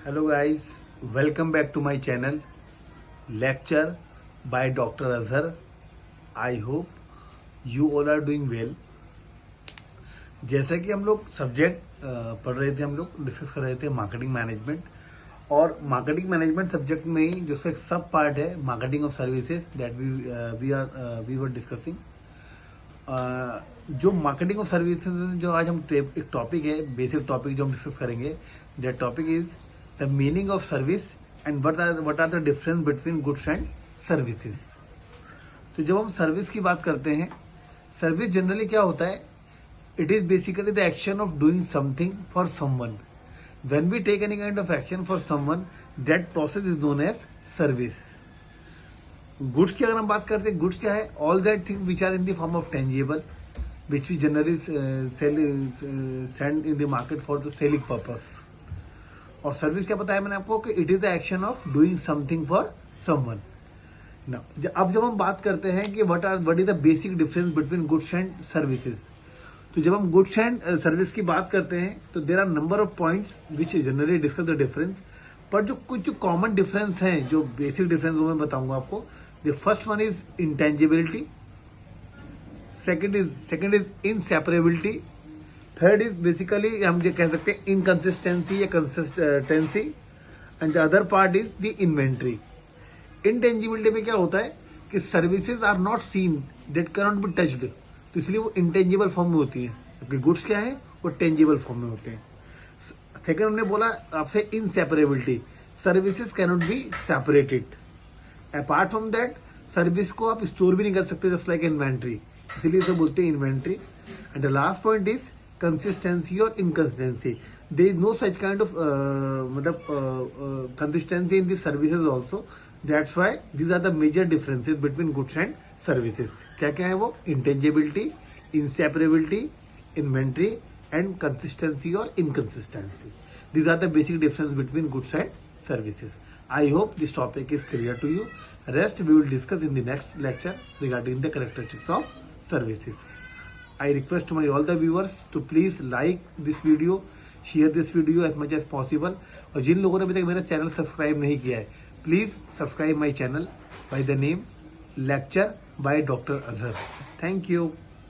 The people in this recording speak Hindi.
Hello guys, welcome back to my channel Lecture by Dr. Azhar. I hope you all are doing well. जैसा कि हम लोग सब्जेक्ट पढ़ रहे थे, हम लोग डिस्कस कर रहे थे मार्केटिंग मैनेजमेंट, और मार्केटिंग मैनेजमेंट सब्जेक्ट में ही जो एक सब पार्ट है marketing of services that we were discussing. जो मार्केटिंग ऑफ सर्विसेज जो आज हम एक टॉपिक है, बेसिक टॉपिक जो हम डिस्कस करेंगे, that topic is the meaning of service and what are the difference between goods and services. तो जब हम सर्विस की बात करते हैं, सर्विस जनरली क्या होता है? It is basically the action of doing something for someone. When we take any kind of action for someone, that process is known as service. Goods की अगर हम बात करते हैं, गुड्स क्या है? All that things which are in the form of tangible which we generally send in the market for the selling purpose. और सर्विस क्या बताया मैंने आपको कि it is the action of doing something for someone. अब जब हम बात करते हैं कि what is the basic difference between goods and services, तो जब हम गुड्स एंड सर्विस की बात करते हैं तो there are number of points which generally discuss the difference. पर जो कुछ कॉमन डिफरेंस हैं, जो बेसिक डिफरेंस वो मैं बताऊंगा आपको। The first one is intangibility, second is inseparability, third is basically हम ये कह सकते हैं इनकंसिस्टेंसी या consistency, and the other part is the inventory. Intangibility में क्या होता है कि services are not seen, that can not be touched, तो इसलिए वो इंटेंजिबल फॉर्म में होती है, क्योंकि गुड्स क्या है वो टेंजिबल फॉर्म में होते हैं। सेकंड हमने बोला आपसे inseparability, services can not be separated. Apart from that, service को आप स्टोर भी नहीं कर सकते जस्ट लाइक इन्वेंट्री, इसलिए इसे बोलते हैं inventory. And the last point is consistency और inconsistency. There is no such kind of consistency in this services also. That's why these are the major differences between goods and services. क्या क्या है वो? Intangibility, inseparability, inventory and consistency और inconsistency. These are the basic difference between goods and services. I hope this topic is clear to you. Rest we will discuss in the next lecture regarding the characteristics of services. I request to my all the viewers to please like this video, share this video as much as possible. और जिन लोगों ने अभी तक मेरा चैनल सब्सक्राइब नहीं किया है, please subscribe my channel by the name lecture by doctor Azhar. Thank you.